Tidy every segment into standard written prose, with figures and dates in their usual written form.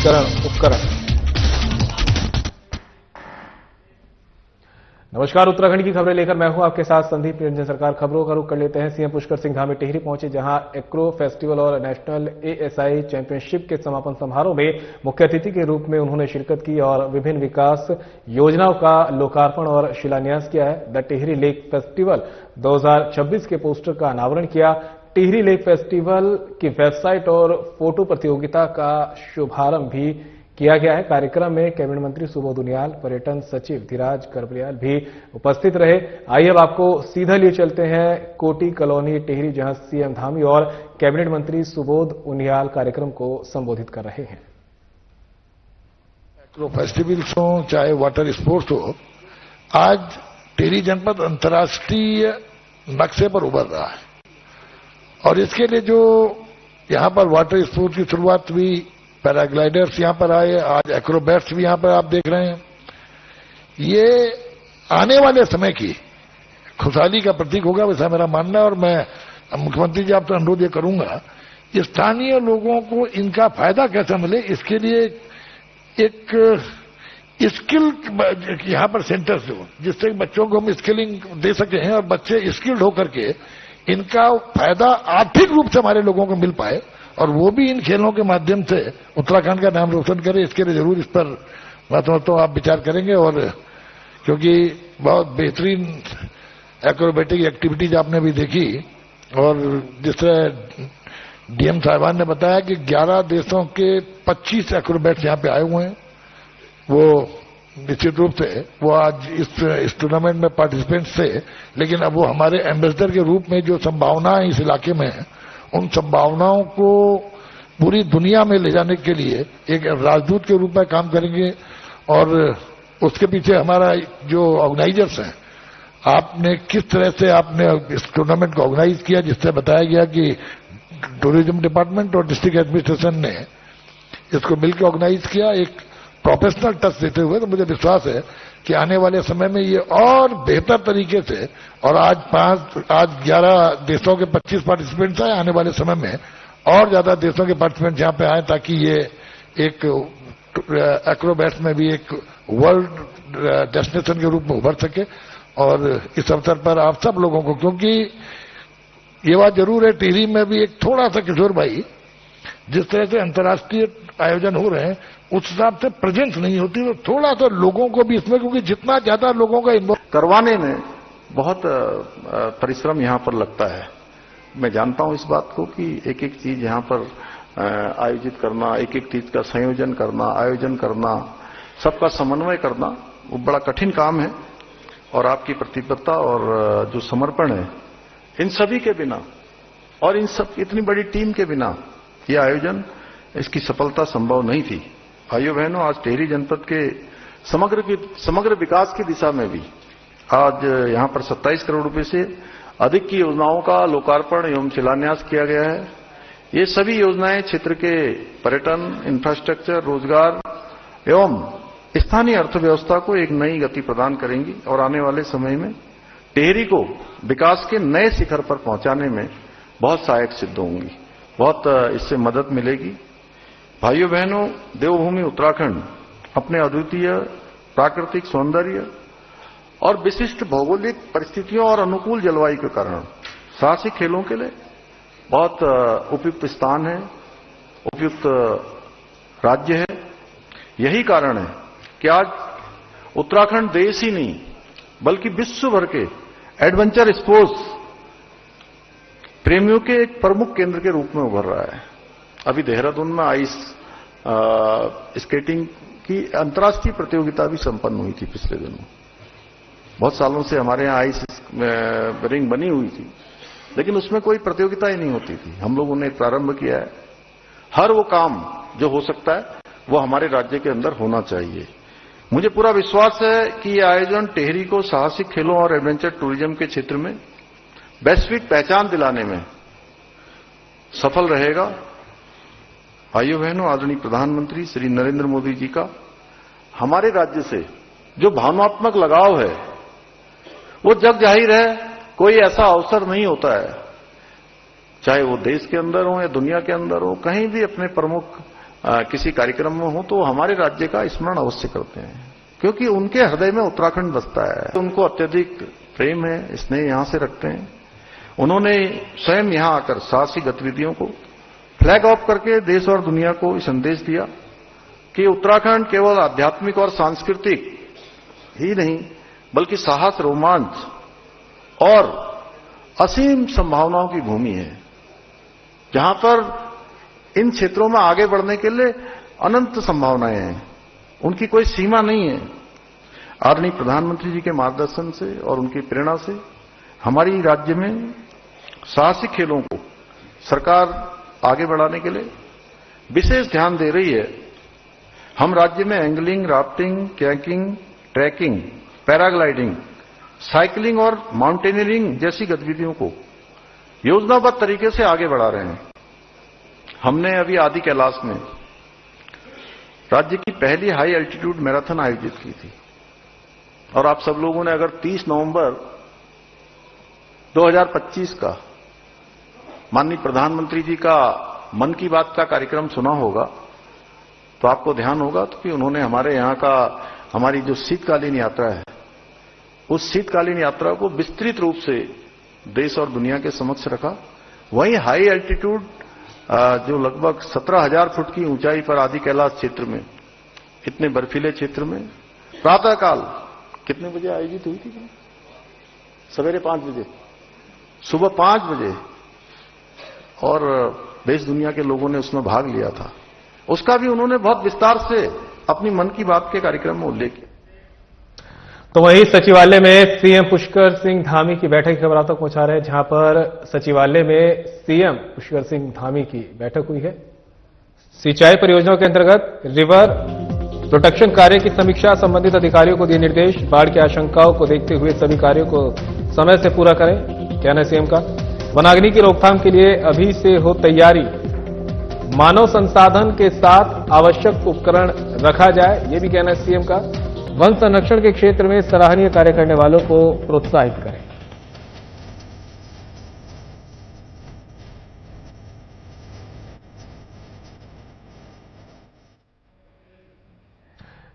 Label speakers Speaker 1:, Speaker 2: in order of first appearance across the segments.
Speaker 1: उपकरण। नमस्कार, उत्तराखंड की खबरें लेकर मैं हूं आपके साथ संदीप निरंजन सरकार। खबरों का रुख कर लेते हैं। सीएम पुष्कर सिंह धामी टिहरी पहुंचे, जहां एक्रो फेस्टिवल और नेशनल एएसआई चैंपियनशिप के समापन समारोह में मुख्य अतिथि के रूप में उन्होंने शिरकत की और विभिन्न विकास योजनाओं का लोकार्पण और शिलान्यास किया है। द टिहरी लेक फेस्टिवल 2026 के पोस्टर का अनावरण किया। टिहरी लेक फेस्टिवल की वेबसाइट और फोटो प्रतियोगिता का शुभारंभ भी किया गया है। कार्यक्रम में कैबिनेट मंत्री सुबोध उनियाल, पर्यटन सचिव धीराज करबरियाल भी उपस्थित रहे। आइए अब आपको सीधा लिए चलते हैं कोटी कॉलोनी टिहरी, जहां सीएम धामी और कैबिनेट मंत्री सुबोध उनियाल कार्यक्रम को संबोधित कर रहे हैं।
Speaker 2: एक्रो फेस्टिवल्स हो चाहे वाटर स्पोर्ट्स हो, आज टिहरी जनपद अंतर्राष्ट्रीय नक्शे पर उभर रहा है और इसके लिए जो यहां पर वाटर स्पोर्ट्स की शुरुआत हुई, पैराग्लाइडर्स यहां पर आए, आज एक्रोबैट्स भी यहां पर आप देख रहे हैं। ये आने वाले समय की खुशहाली का प्रतीक होगा, वैसा मेरा मानना है। और मैं मुख्यमंत्री जी आपसे अनुरोध ये करूंगा, स्थानीय लोगों को इनका फायदा कैसे मिले, इसके लिए एक स्किल यहां पर सेंटर्स हो, जिससे बच्चों को हम स्किलिंग दे सके हैं और बच्चे स्किल्ड होकर के इनका फायदा आर्थिक रूप से हमारे लोगों को मिल पाए और वो भी इन खेलों के माध्यम से उत्तराखंड का नाम रोशन करे। इसके लिए जरूर इस पर मैं समझता हूं आप विचार करेंगे, और क्योंकि बहुत बेहतरीन एक्रोबेटिक एक्टिविटीज आपने भी देखी और जिस तरह डीएम साहिबान ने बताया कि 11 देशों के 25 एक्रोबैट्स यहां पे आए हुए हैं। वो निश्चित रूप से वो आज इस टूर्नामेंट में पार्टिसिपेंट्स थे, लेकिन अब वो हमारे एम्बेसडर के रूप में जो संभावनाएं इस इलाके में है, उन संभावनाओं को पूरी दुनिया में ले जाने के लिए एक राजदूत के रूप में काम करेंगे। और उसके पीछे हमारा जो ऑर्गेनाइजर्स हैं, आपने किस तरह से आपने इस टूर्नामेंट को ऑर्गेनाइज किया, जिससे बताया गया कि टूरिज्म डिपार्टमेंट और डिस्ट्रिक्ट एडमिनिस्ट्रेशन ने इसको मिलकर ऑर्गेनाइज किया, एक प्रोफेशनल टच देते हुए। तो मुझे विश्वास है कि आने वाले समय में ये और बेहतर तरीके से, और आज 11 देशों के 25 पार्टिसिपेंट्स आए, आने वाले समय में और ज्यादा देशों के पार्टिसिपेंट्स यहां पे आए, ताकि ये एक एक्रोबैट्स में भी एक वर्ल्ड डेस्टिनेशन के रूप में उभर सके। और इस अवसर पर आप सब लोगों को, क्योंकि ये बात जरूर है, टिहरी में भी एक थोड़ा सा किशोर भाई, जिस तरह से अंतर्राष्ट्रीय आयोजन हो रहे हैं उस हिसाब से प्रेजेंस नहीं होती, तो थोड़ा सा लोगों को भी इसमें, क्योंकि जितना ज्यादा लोगों का इन्वॉल्व
Speaker 3: करवाने में बहुत परिश्रम यहां पर लगता है। मैं जानता हूं इस बात को कि एक एक चीज यहां पर आयोजित करना, एक एक चीज का संयोजन करना, आयोजन करना, सबका समन्वय करना, वो बड़ा कठिन काम है। और आपकी प्रतिबद्धता और जो समर्पण है, इन सभी के बिना और इन सब इतनी बड़ी टीम के बिना ये आयोजन, इसकी सफलता संभव नहीं थी। भाइयों बहनों, आज टिहरी जनपद के समग्र विकास की दिशा में भी आज यहां पर 27 करोड़ रुपए से अधिक की योजनाओं का लोकार्पण एवं शिलान्यास किया गया है। ये सभी योजनाएं क्षेत्र के पर्यटन, इंफ्रास्ट्रक्चर, रोजगार एवं स्थानीय अर्थव्यवस्था को एक नई गति प्रदान करेंगी और आने वाले समय में टिहरी को विकास के नए शिखर पर पहुंचाने में बहुत सहायक सिद्ध होंगी, बहुत इससे मदद मिलेगी। भाइयों बहनों, देवभूमि उत्तराखंड अपने अद्वितीय प्राकृतिक सौंदर्य और विशिष्ट भौगोलिक परिस्थितियों और अनुकूल जलवायु के कारण साहसिक खेलों के लिए बहुत उपयुक्त स्थान है, उपयुक्त राज्य है। यही कारण है कि आज उत्तराखंड देश ही नहीं बल्कि विश्व भर के एडवेंचर स्पोर्ट्स प्रेमियों के एक प्रमुख केंद्र के रूप में उभर रहा है। अभी देहरादून में आइस स्केटिंग की अंतर्राष्ट्रीय प्रतियोगिता भी संपन्न हुई थी पिछले दिनों। बहुत सालों से हमारे यहाँ आइस रिंग बनी हुई थी, लेकिन उसमें कोई प्रतियोगिता ही नहीं होती थी। हम लोगों ने प्रारंभ किया है। हर वो काम जो हो सकता है वो हमारे राज्य के अंदर होना चाहिए। मुझे पूरा विश्वास है कि ये आयोजन टिहरी को साहसिक खेलों और एडवेंचर टूरिज्म के क्षेत्र में वैश्विक पहचान दिलाने में सफल रहेगा। भाइयों बहनों, आदरणीय प्रधानमंत्री श्री नरेंद्र मोदी जी का हमारे राज्य से जो भावनात्मक लगाव है वो जग जाहिर है। कोई ऐसा अवसर नहीं होता है, चाहे वो देश के अंदर हो या दुनिया के अंदर हो, कहीं भी अपने प्रमुख किसी कार्यक्रम में हो तो हमारे राज्य का स्मरण अवश्य करते हैं, क्योंकि उनके हृदय में उत्तराखंड बसता है। उनको अत्यधिक प्रेम है, स्नेह यहां से रखते हैं। उन्होंने स्वयं यहां आकर साहसिक गतिविधियों को फ्लैग ऑफ करके देश और दुनिया को ये संदेश दिया कि उत्तराखंड केवल आध्यात्मिक और सांस्कृतिक ही नहीं बल्कि साहस, रोमांच और असीम संभावनाओं की भूमि है, जहां पर इन क्षेत्रों में आगे बढ़ने के लिए अनंत संभावनाएं हैं, उनकी कोई सीमा नहीं है। आदरणीय प्रधानमंत्री जी के मार्गदर्शन से और उनकी प्रेरणा से हमारी राज्य में साहसिक खेलों को सरकार आगे बढ़ाने के लिए विशेष ध्यान दे रही है। हम राज्य में angling, rafting, kayaking, trekking, paragliding, cycling और माउंटेनियरिंग जैसी गतिविधियों को योजनाबद्ध तरीके से आगे बढ़ा रहे हैं। हमने अभी आदि कैलाश में राज्य की पहली हाई एल्टीट्यूड मैराथन आयोजित की थी, और आप सब लोगों ने अगर 30 नवंबर 2025 का माननीय प्रधानमंत्री जी का मन की बात का कार्यक्रम सुना होगा तो आपको ध्यान होगा तो कि उन्होंने हमारे यहां का हमारी जो शीतकालीन यात्रा है उस शीतकालीन यात्रा को विस्तृत रूप से देश और दुनिया के समक्ष रखा। वहीं हाई एल्टीट्यूड जो लगभग 17,000 फुट की ऊंचाई पर आदि कैलाश क्षेत्र में, इतने बर्फीले क्षेत्र में प्रातःकाल कितने बजे आयोजित हुई थी? सवेरे 5 बजे, सुबह 5 बजे, और देश दुनिया के लोगों ने उसमें भाग लिया था। उसका भी उन्होंने बहुत विस्तार से अपनी मन की बात के कार्यक्रम में उल्लेख किया।
Speaker 1: तो वहीं सचिवालय में सीएम पुष्कर सिंह धामी की बैठक की खबर आप तक पहुंचा रहे हैं, जहां पर सचिवालय में सीएम पुष्कर सिंह धामी की बैठक हुई है। सिंचाई परियोजनाओं के अंतर्गत रिवर प्रोटेक्शन कार्य की समीक्षा, संबंधित अधिकारियों को दिए निर्देश। बाढ़ की आशंकाओं को देखते हुए सभी कार्यों को समय से पूरा करें, कहना है सीएम का। वनाग्नि की रोकथाम के लिए अभी से हो तैयारी, मानव संसाधन के साथ आवश्यक उपकरण रखा जाए, यह भी कहना है सीएम का। वन संरक्षण के क्षेत्र में सराहनीय कार्य करने वालों को प्रोत्साहित करें।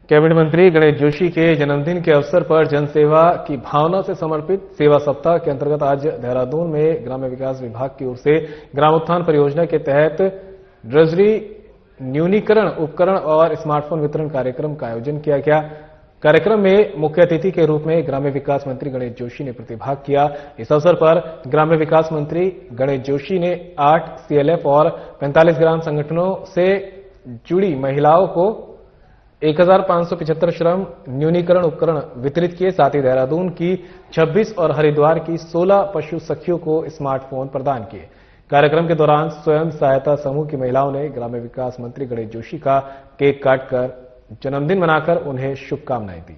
Speaker 1: कैबिनेट मंत्री गणेश जोशी के जन्मदिन के अवसर पर जनसेवा की भावना से समर्पित सेवा सप्ताह के अंतर्गत आज देहरादून में ग्राम्य विकास विभाग की ओर से ग्रामोत्थान परियोजना के तहत ड्रेजरी न्यूनीकरण उपकरण और स्मार्टफोन वितरण कार्यक्रम का आयोजन किया गया। कार्यक्रम में मुख्य अतिथि के रूप में ग्राम्य विकास मंत्री गणेश जोशी ने प्रतिभाग किया। इस अवसर पर ग्राम्य विकास मंत्री गणेश जोशी ने 8 सीएलएफ और 45 ग्राम संगठनों से जुड़ी महिलाओं को 1575 श्रम न्यूनीकरण उपकरण वितरित किए। साथ ही देहरादून की 26 और हरिद्वार की 16 पशु सखियों को स्मार्टफोन प्रदान किए। कार्यक्रम के दौरान स्वयं सहायता समूह की महिलाओं ने ग्राम्य विकास मंत्री गणेश जोशी का केक काटकर जन्मदिन मनाकर उन्हें शुभकामनाएं दी।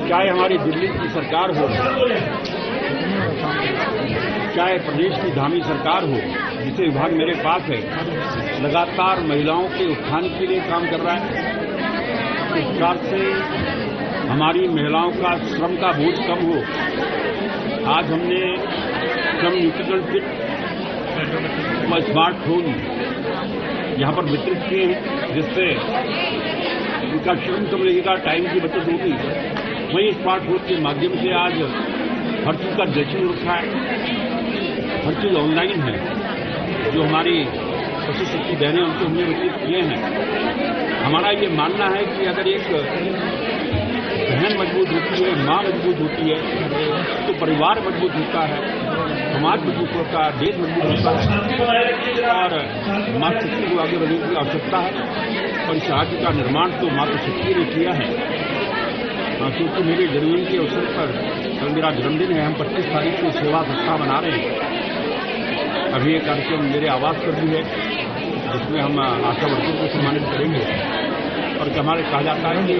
Speaker 4: चाहे हमारी दिल्ली की सरकार हो, चाहे प्रदेश की धामी सरकार हो, जिसे विभाग मेरे पास है, लगातार महिलाओं के उत्थान के लिए काम कर रहा है। इस प्रकार से हमारी महिलाओं का श्रम का बोझ कम हो। आज हमने श्रम न्यूट्रिशन किट व स्मार्टफोन यहां पर वितरित किए हैं, जिससे उनका श्रम कम लगेगा, टाइम की बचत होगी। वही स्मार्टफोन के माध्यम से आज हर चीज का डिजिटल रखा है, हर चीज ऑनलाइन है। जो हमारी पशु शक्ति बहनें उनको हमने वितरित किए हैं। हमारा ये मानना है कि अगर एक बहन मजबूत होती है, मां मजबूत होती है, तो परिवार मजबूत होता है, समाज मजबूत होता है, देश मजबूत होता है। और मातृ शक्ति को आगे बढ़ने की आवश्यकता है, और इस राज्य का निर्माण तो मातृ शक्ति ने किया है। क्योंकि मेरे जन्मदिन के अवसर पर, कल मेरा जन्मदिन है, हम 25 तारीख को सेवा सप्ताह मना रहे हैं। अभी ये कार्यक्रम मेरे आवास पर भी है, जिसमें हम आशा वर्करों को सम्मानित करेंगे। और हमारे कहा जाता है कि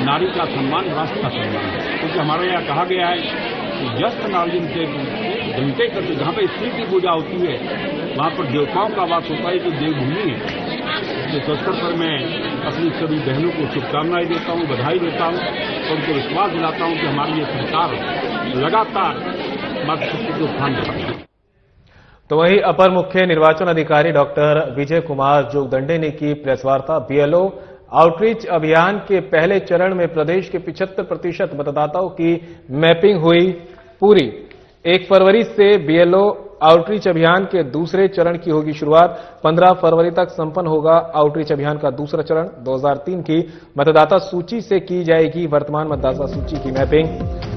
Speaker 4: नारी का सम्मान राष्ट्र का सम्मान है, क्योंकि हमारे यहाँ कहा गया है कि जस्ट नारी से घंटे करते, जहाँ पर स्त्री की पूजा होती है वहाँ पर देवताओं का वास होता है, जो देवभूमि है। इस अवसर पर मैं अपनी सभी बहनों को शुभकामनाएं देता हूं, बधाई देता हूं और उनको विश्वास दिलाता हूं कि हमारी ये सरकार लगातार मातृशक्ति को ध्यान रखती है।
Speaker 1: तो वहीं अपर मुख्य निर्वाचन अधिकारी डॉक्टर विजय कुमार जोगदंडे ने की प्रेस वार्ता। बीएलओ आउटरीच अभियान के पहले चरण में प्रदेश के 75% मतदाताओं की मैपिंग हुई पूरी। 1 फरवरी से बीएलओ आउटरीच अभियान के दूसरे चरण की होगी शुरुआत। 15 फरवरी तक संपन्न होगा आउटरीच अभियान का दूसरा चरण। 2003 की मतदाता सूची से की जाएगी वर्तमान मतदाता सूची की मैपिंग।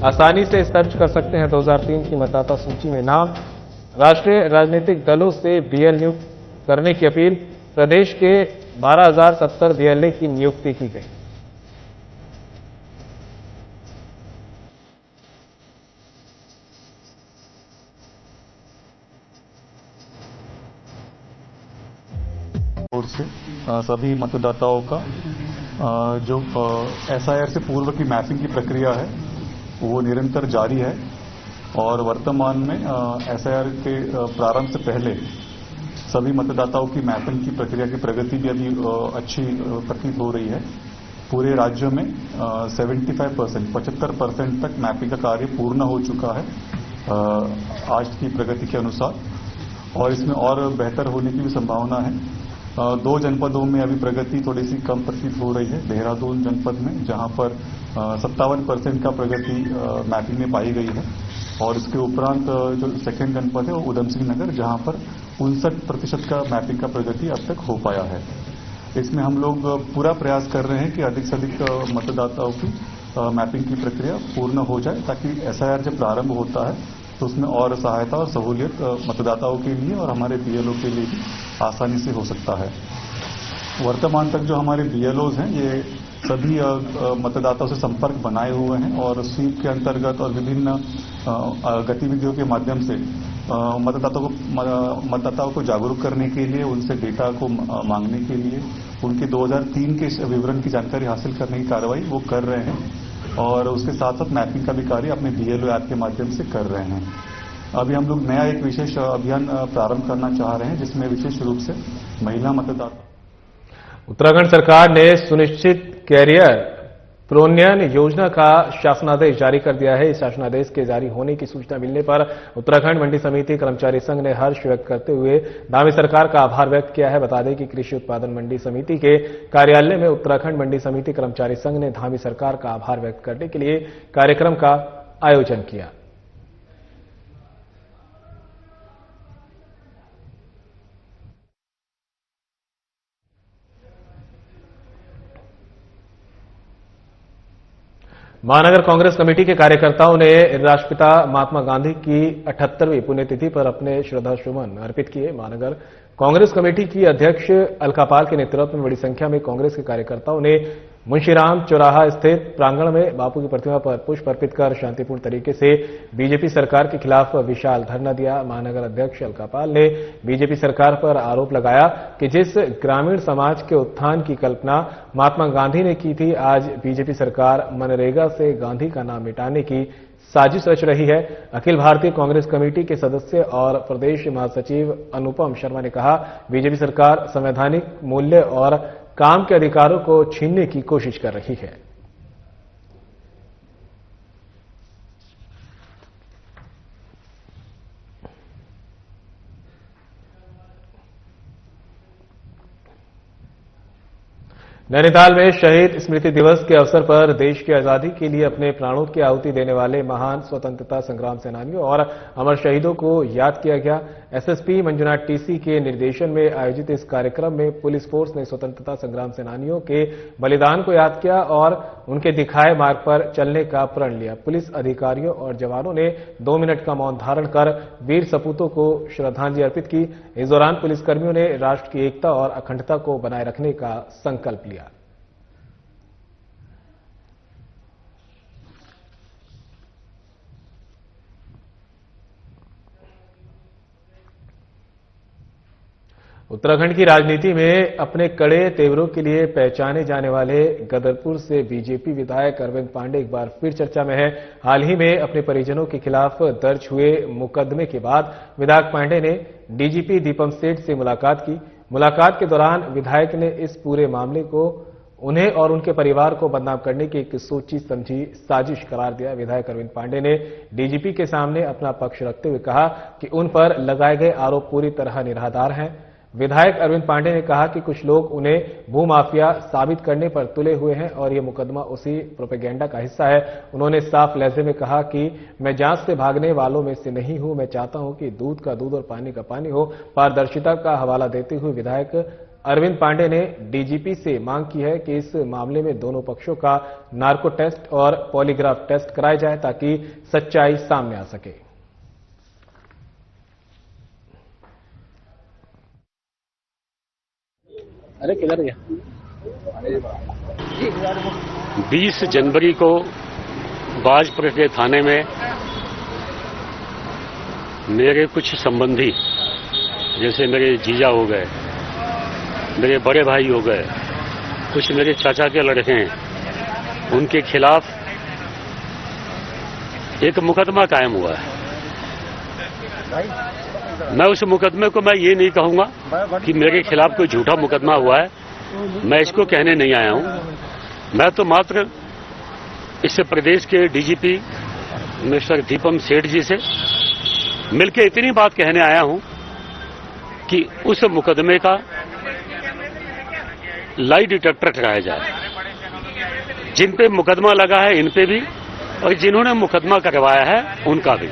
Speaker 1: आसानी से सर्च कर सकते हैं 2003 की मतदाता सूची में नाम। राष्ट्रीय राजनीतिक दलों से बीएल नियुक्त करने की अपील। प्रदेश के 12,070 बीएलए की नियुक्ति की गई।
Speaker 5: ओर से सभी मतदाताओं का जो एसआईआर से पूर्व की मैपिंग की प्रक्रिया है वो निरंतर जारी है और वर्तमान में एसआईआर के प्रारंभ से पहले सभी मतदाताओं की मैपिंग की प्रक्रिया की प्रगति भी अभी अच्छी प्रतीत हो रही है। पूरे राज्य में 75% तक मैपिंग का कार्य पूर्ण हो चुका है आज की प्रगति के अनुसार और इसमें और बेहतर होने की भी संभावना है। 2 जनपदों में अभी प्रगति थोड़ी सी कम प्रतीत हो रही है। देहरादून जनपद में जहां पर 57% का प्रगति मैपिंग में पाई गई है और इसके उपरांत जो सेकेंड जनपद है वो उधम सिंह नगर जहां पर 59% का मैपिंग का प्रगति अब तक हो पाया है। इसमें हम लोग पूरा प्रयास कर रहे हैं कि अधिक से अधिक मतदाताओं की मैपिंग की प्रक्रिया पूर्ण हो जाए ताकि एसआईआर जब प्रारंभ होता है तो उसमें और सहायता और सहूलियत मतदाताओं के लिए और हमारे बीएलओ के लिए भी आसानी से हो सकता है। वर्तमान तक जो हमारे बीएलओज हैं ये सभी मतदाताओं से संपर्क बनाए हुए हैं और स्वीप के अंतर्गत और विभिन्न गतिविधियों के माध्यम से मतदाताओं को जागरूक करने के लिए, उनसे डेटा को मांगने के लिए, उनके 2003 के विवरण की जानकारी हासिल करने की कार्रवाई वो कर रहे हैं और उसके साथ साथ मैपिंग का भी कार्य अपने बीएलओ ऐप के माध्यम से कर रहे हैं। अभी हम लोग नया एक विशेष अभियान प्रारंभ करना चाह रहे हैं जिसमें विशेष रूप से महिला मतदाता।
Speaker 1: उत्तराखंड सरकार ने सुनिश्चित कैरियर प्रोन्नयन योजना का शासनादेश जारी कर दिया है। इस शासनादेश के जारी होने की सूचना मिलने पर उत्तराखंड मंडी समिति कर्मचारी संघ ने हर्ष व्यक्त करते हुए धामी सरकार का आभार व्यक्त किया है। बता दें कि कृषि उत्पादन मंडी समिति के कार्यालय में उत्तराखंड मंडी समिति कर्मचारी संघ ने धामी सरकार का आभार व्यक्त करने के लिए कार्यक्रम का आयोजन किया। महानगर कांग्रेस कमेटी के कार्यकर्ताओं ने राष्ट्रपिता महात्मा गांधी की 78वीं पुण्यतिथि पर अपने श्रद्धासुमन अर्पित किए। महानगर कांग्रेस कमेटी की अध्यक्ष अलकापाल के नेतृत्व में बड़ी संख्या में कांग्रेस के कार्यकर्ताओं ने मुंशीराम चौराहा स्थित प्रांगण में बापू की प्रतिमा पर पुष्प अर्पित कर शांतिपूर्ण तरीके से बीजेपी सरकार के खिलाफ विशाल धरना दिया। महानगर अध्यक्ष अलकापाल ने बीजेपी सरकार पर आरोप लगाया कि जिस ग्रामीण समाज के उत्थान की कल्पना महात्मा गांधी ने की थी, आज बीजेपी सरकार मनरेगा से गांधी का नाम मिटाने की साजिश रच रही है। अखिल भारतीय कांग्रेस कमेटी के सदस्य और प्रदेश महासचिव अनुपम शर्मा ने कहा, बीजेपी सरकार संवैधानिक मूल्य और काम के अधिकारों को छीनने की कोशिश कर रही है। नैनीताल में शहीद स्मृति दिवस के अवसर पर देश की आजादी के लिए अपने प्राणों की आहुति देने वाले महान स्वतंत्रता संग्राम सेनानियों और अमर शहीदों को याद किया गया। एसएसपी मंजुनाथ टीसी के निर्देशन में आयोजित इस कार्यक्रम में पुलिस फोर्स ने स्वतंत्रता संग्राम सेनानियों के बलिदान को याद किया और उनके दिखाए मार्ग पर चलने का प्रण लिया। पुलिस अधिकारियों और जवानों ने 2 मिनट का मौन धारण कर वीर सपूतों को श्रद्धांजलि अर्पित की। इस दौरान पुलिसकर्मियों ने राष्ट्र की एकता और अखंडता को बनाए रखने का संकल्प लिया। उत्तराखंड की राजनीति में अपने कड़े तेवरों के लिए पहचाने जाने वाले गदरपुर से बीजेपी विधायक अरविंद पांडे एक बार फिर चर्चा में है। हाल ही में अपने परिजनों के खिलाफ दर्ज हुए मुकदमे के बाद विधायक पांडे ने डीजीपी दीपम सेठ से मुलाकात की। मुलाकात के दौरान विधायक ने इस पूरे मामले को उन्हें और उनके परिवार को बदनाम करने की एक सोची समझी साजिश करार दिया। विधायक अरविंद पांडे ने डीजीपी के सामने अपना पक्ष रखते हुए कहा कि उन पर लगाए गए आरोप पूरी तरह निराधार हैं। विधायक अरविंद पांडे ने कहा कि कुछ लोग उन्हें भूमाफिया साबित करने पर तुले हुए हैं और यह मुकदमा उसी प्रोपेगेंडा का हिस्सा है। उन्होंने साफ लहजे में कहा कि मैं जांच से भागने वालों में से नहीं हूं। मैं चाहता हूं कि दूध का दूध और पानी का पानी हो। पारदर्शिता का हवाला देते हुए विधायक अरविंद पांडे ने डीजीपी से मांग की है कि इस मामले में दोनों पक्षों का नार्को टेस्ट और पॉलीग्राफ टेस्ट कराया जाए ताकि सच्चाई सामने आ सके।
Speaker 6: अरे किधर गया?
Speaker 7: 20 जनवरी को बाजपुर के थाने में मेरे कुछ संबंधी, जैसे मेरे जीजा हो गए, मेरे बड़े भाई हो गए, कुछ मेरे चाचा के लड़के हैं, उनके खिलाफ एक मुकदमा कायम हुआ है। मैं उस मुकदमे को मैं ये नहीं कहूंगा कि मेरे खिलाफ कोई झूठा मुकदमा हुआ है, मैं इसको कहने नहीं आया हूं। मैं तो मात्र इस प्रदेश के डीजीपी मिस्टर दीपम सेठ जी से मिलकर इतनी बात कहने आया हूं कि उस मुकदमे का लाई डिटेक्टर कराया जाए। जिन पे मुकदमा लगा है इन पे भी और जिन्होंने मुकदमा करवाया है उनका भी,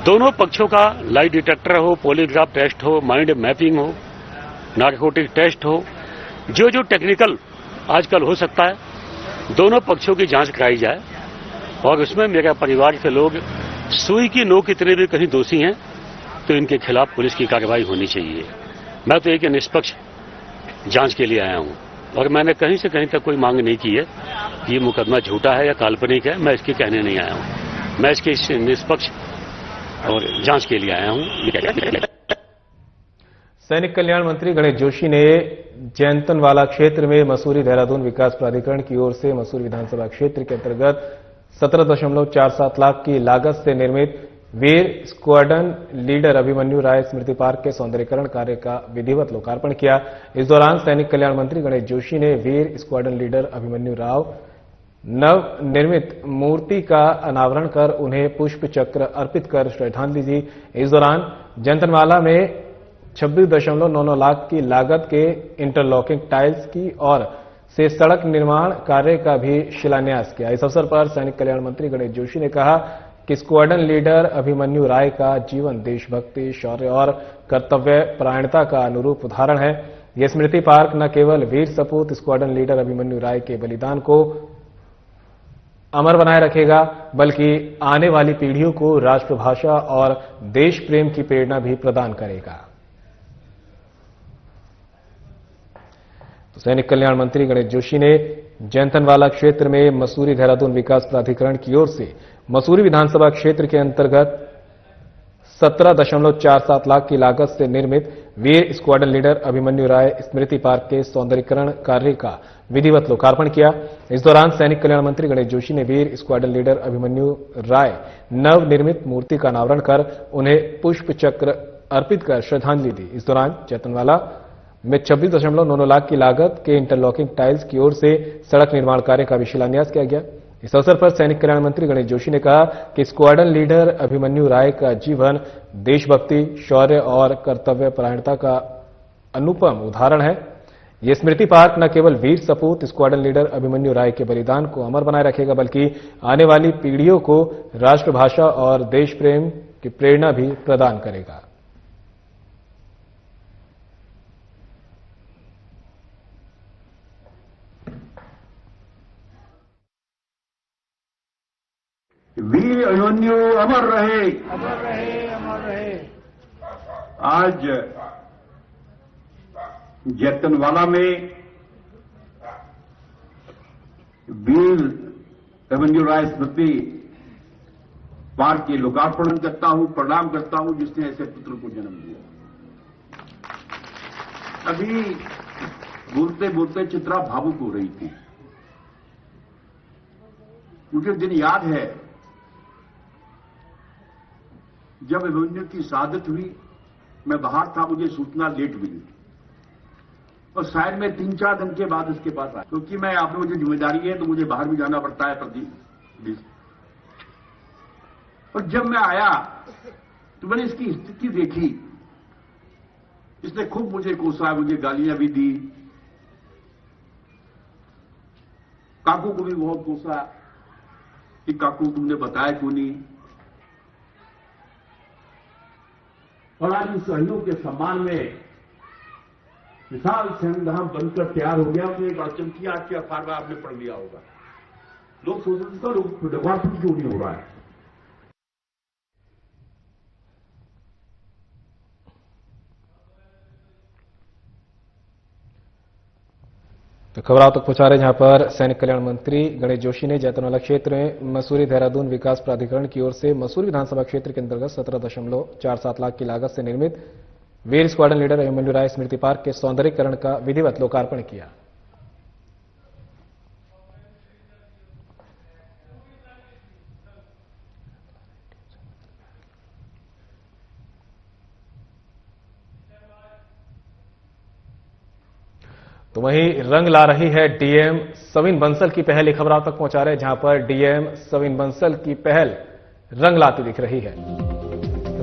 Speaker 7: दोनों पक्षों का लाई डिटेक्टर हो, पॉलीग्राफ टेस्ट हो, माइंड मैपिंग हो, नारकोटिक टेस्ट हो, जो जो टेक्निकल आजकल हो सकता है, दोनों पक्षों की जांच कराई जाए और उसमें मेरा परिवार के लोग सुई की नोक इतने भी कहीं दोषी हैं तो इनके खिलाफ पुलिस की कार्रवाई होनी चाहिए। मैं तो एक निष्पक्ष जांच के लिए आया हूं और मैंने कहीं से कहीं तक कोई मांग नहीं की है कि ये मुकदमा झूठा है या काल्पनिक है। मैं इसके कहने नहीं आया हूं, मैं इसके निष्पक्ष और जांच के लिए आया हूं।
Speaker 1: सैनिक कल्याण मंत्री गणेश जोशी ने जैंतनवाला क्षेत्र में मसूरी देहरादून विकास प्राधिकरण की ओर से मसूरी विधानसभा क्षेत्र के अंतर्गत 17.47 लाख की लागत से निर्मित वीर स्क्वाड्रन लीडर अभिमन्यु राय स्मृति पार्क के सौंदर्यीकरण कार्य का विधिवत लोकार्पण किया। इस दौरान सैनिक कल्याण मंत्री गणेश जोशी ने वीर स्क्वाड्रन लीडर अभिमन्यु राव नव निर्मित मूर्ति का अनावरण कर उन्हें पुष्प चक्र अर्पित कर श्रद्धांजलि दी। इस दौरान जैंतनवाला में 26.99 लाख की लागत के इंटरलॉकिंग टाइल्स की और से सड़क निर्माण कार्य का भी शिलान्यास किया। इस अवसर पर सैनिक कल्याण मंत्री गणेश जोशी ने कहा कि स्क्वाड्रन लीडर अभिमन्यु राय का जीवन देशभक्ति, शौर्य और कर्तव्य परायणता का अनुरूप उदाहरण है। यह स्मृति पार्क न केवल वीर सपूत स्क्वाड्रन लीडर अभिमन्यु राय के बलिदान को अमर बनाए रखेगा बल्कि आने वाली पीढ़ियों को राष्ट्रभाषा और देश प्रेम की प्रेरणा भी प्रदान करेगा। तो सैनिक कल्याण मंत्री गणेश जोशी ने जैंतनवाला क्षेत्र में मसूरी देहरादून विकास प्राधिकरण की ओर से मसूरी विधानसभा क्षेत्र के अंतर्गत 17.47 लाख की लागत से निर्मित वीर स्क्वाड्रन लीडर अभिमन्यु राय स्मृति पार्क के सौंदर्यीकरण कार्य का विधिवत लोकार्पण किया। इस दौरान सैनिक कल्याण मंत्री गणेश जोशी ने वीर स्क्वाड्रन लीडर अभिमन्यु राय नव निर्मित मूर्ति का अनावरण कर उन्हें पुष्प चक्र अर्पित कर श्रद्धांजलि दी। इस दौरान जैंतनवाला में 26.99 लाख की लागत के इंटरलॉकिंग टाइल्स की ओर से सड़क निर्माण कार्य का भी शिलान्यास किया गया। इस अवसर पर सैनिक कल्याण मंत्री गणेश जोशी ने कहा कि स्क्वाड्रन लीडर अभिमन्यु राय का जीवन देशभक्ति, शौर्य और कर्तव्य परायणता का अनुपम उदाहरण है। यह स्मृति पार्क न केवल वीर सपूत स्क्वाड्रन लीडर अभिमन्यु राय के बलिदान को अमर बनाए रखेगा बल्कि आने वाली पीढ़ियों को राष्ट्रभाषा और देश प्रेम की प्रेरणा भी प्रदान करेगा।
Speaker 8: वीर अभिमन्यु अमर रहे, अमर रहे, अमर रहे। आज जैंतनवाला में वीर अभिमन्यु राय स्मृति पार्क के लोकार्पण करता हूं, प्रणाम करता हूं जिसने ऐसे पुत्र को जन्म दिया। अभी बोलते बोलते चित्रा भावुक हो रही थी। मुझे दिन याद है जब अभिमन्यु की शहादत हुई, मैं बाहर था, मुझे सूचना लेट मिली। और शायद मैं 3-4 दिन के बाद उसके पास आया, क्योंकि मैं आप लोगों की जिम्मेदारी है तो मुझे बाहर भी जाना पड़ता है प्रति। और जब मैं आया तो मैंने इसकी स्थिति देखी। इसने खूब मुझे कोसा, मुझे गालियां भी दी, काकू को भी बहुत कोसा कि काकू तुमने बताया क्यों नहीं। और आज इस सहयोग के सम्मान में विशाल संग्राम बनकर तैयार हो गया। तो एक बार चमकी आज के अखबार में आपने पढ़ लिया होगा, लोग सोच रहे थे लोग डेवलपमेंट क्यों नहीं हो रहा है।
Speaker 1: तो खबर आप तक पहुंचा रहे जहां पर सैनिक कल्याण मंत्री गणेश जोशी ने जैतनवाला क्षेत्र में मसूरी देहरादून विकास प्राधिकरण की ओर से मसूरी विधानसभा क्षेत्र के अंतर्गत 17.47 लाख की लागत से निर्मित वीर स्क्वाड्रन लीडर अभिमन्यु राय स्मृति पार्क के सौंदर्यीकरण का विधिवत लोकार्पण किया। तो वहीं रंग ला रही है डीएम सविन बंसल की पहल। खबर आप तक पहुंचा रहे हैं जहां पर डीएम सविन बंसल की पहल रंग लाती दिख रही है।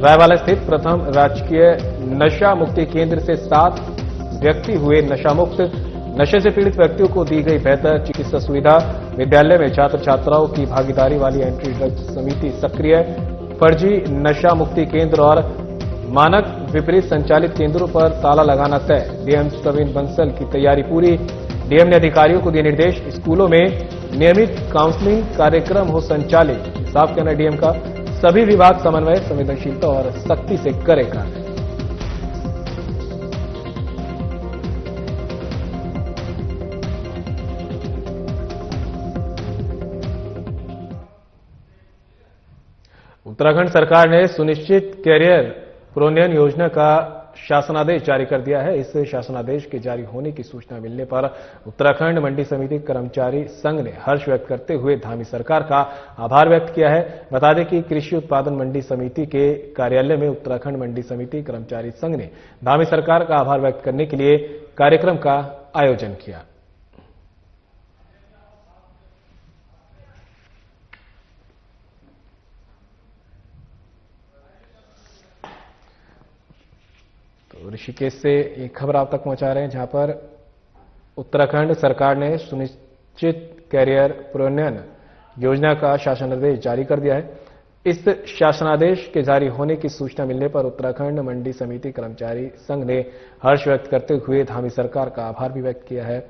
Speaker 1: रायवाला स्थित प्रथम राजकीय नशा मुक्ति केंद्र से 7 व्यक्ति हुए नशा मुक्त। नशे से पीड़ित व्यक्तियों को दी गई बेहतर चिकित्सा सुविधा। विद्यालय में छात्र छात्राओं की भागीदारी वाली एंटी ड्रग्स समिति सक्रिय। फर्जी नशा मुक्ति केंद्र और मानक विपरीत संचालित केंद्रों पर ताला लगाना तय। डीएम सविन बंसल की तैयारी पूरी। डीएम ने अधिकारियों को दिए निर्देश, स्कूलों में नियमित काउंसलिंग कार्यक्रम हो संचालित। साफ कहना डीएम का, सभी विभाग समन्वय, संवेदनशीलता और सख्ती से करे कार्य। उत्तराखंड सरकार ने सुनिश्चित कैरियर प्रोन्नयन योजना का शासनादेश जारी कर दिया है। इस शासनादेश के जारी होने की सूचना मिलने पर उत्तराखंड मंडी समिति कर्मचारी संघ ने हर्ष व्यक्त करते हुए धामी सरकार का आभार व्यक्त किया है। बता दें कि कृषि उत्पादन मंडी समिति के कार्यालय में उत्तराखंड मंडी समिति कर्मचारी संघ ने धामी सरकार का आभार व्यक्त करने के लिए कार्यक्रम का आयोजन किया। ऋषिकेश से एक खबर आप तक पहुंचा रहे हैं जहां पर उत्तराखंड सरकार ने सुनिश्चित कैरियर प्रोन्नयन योजना का शासनादेश जारी कर दिया है। इस शासनादेश के जारी होने की सूचना मिलने पर उत्तराखंड मंडी समिति कर्मचारी संघ ने हर्ष व्यक्त करते हुए धामी सरकार का आभार भी व्यक्त किया है।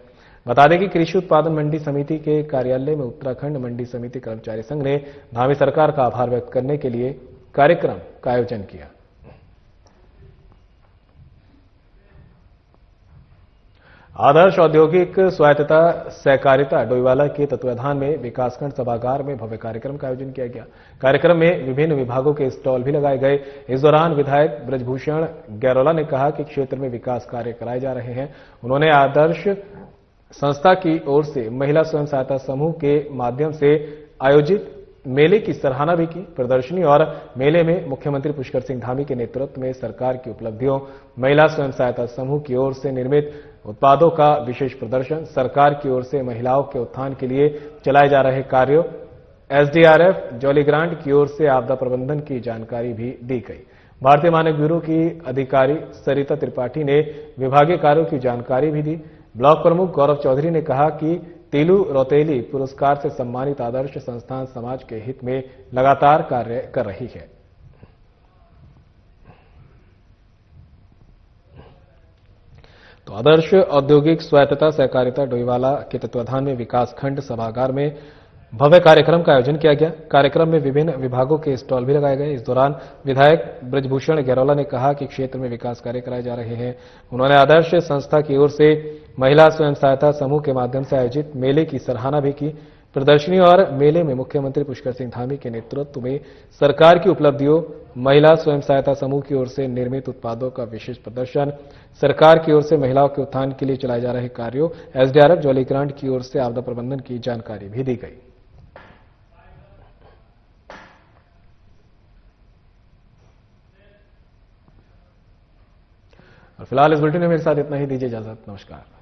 Speaker 1: बता दें कि कृषि उत्पादन मंडी समिति के कार्यालय में उत्तराखंड मंडी समिति कर्मचारी संघ ने धामी सरकार का आभार व्यक्त करने के लिए कार्यक्रम का आयोजन किया। आदर्श औद्योगिक स्वायत्तता सहकारिता डोईवाला के तत्वाधान में विकासखंड सभागार में भव्य कार्यक्रम का आयोजन किया गया। कार्यक्रम में विभिन्न विभागों के स्टॉल भी लगाए गए। इस दौरान विधायक ब्रजभूषण गैरोला ने कहा कि क्षेत्र में विकास कार्य कराए जा रहे हैं। उन्होंने आदर्श संस्था की ओर से महिला स्वयं सहायता समूह के माध्यम से आयोजित मेले की सराहना भी की। प्रदर्शनी और मेले में मुख्यमंत्री पुष्कर सिंह धामी के नेतृत्व में सरकार की उपलब्धियों, महिला स्वयं सहायता समूह की ओर से निर्मित उत्पादों का विशेष प्रदर्शन, सरकार की ओर से महिलाओं के उत्थान के लिए चलाए जा रहे कार्यों, एसडीआरएफ जॉली ग्रांट की ओर से आपदा प्रबंधन की जानकारी भी दी गई। भारतीय मानक ब्यूरो की अधिकारी सरिता त्रिपाठी ने विभागीय कार्यों की जानकारी भी दी। ब्लॉक प्रमुख गौरव चौधरी ने कहा कि तीलू रौतेली पुरस्कार से सम्मानित आदर्श संस्थान समाज के हित में लगातार कार्य कर रही है। तो आदर्श औद्योगिक स्वायत्तता सहकारिता डोईवाला के तत्वाधान में विकासखंड सभागार में भव्य कार्यक्रम का आयोजन किया गया। कार्यक्रम में विभिन्न विभागों के स्टॉल भी लगाए गए। इस दौरान विधायक ब्रजभूषण गैरोला ने कहा कि क्षेत्र में विकास कार्य कराए जा रहे हैं। उन्होंने आदर्श संस्था की ओर से महिला स्वयं सहायता समूह के माध्यम से आयोजित मेले की सराहना भी की। प्रदर्शनी और मेले में मुख्यमंत्री पुष्कर सिंह धामी के नेतृत्व में सरकार की उपलब्धियों, महिला स्वयं सहायता समूह की ओर से निर्मित उत्पादों का विशेष प्रदर्शन, सरकार की ओर से महिलाओं के उत्थान के लिए चलाए जा रहे कार्यों, एसडीआरएफ जॉली ग्रांट की ओर से आपदा प्रबंधन की जानकारी भी दी गई। और फिलहाल इस बुलेटिन में मेरे साथ इतना ही। दीजिए इजाजत। नमस्कार।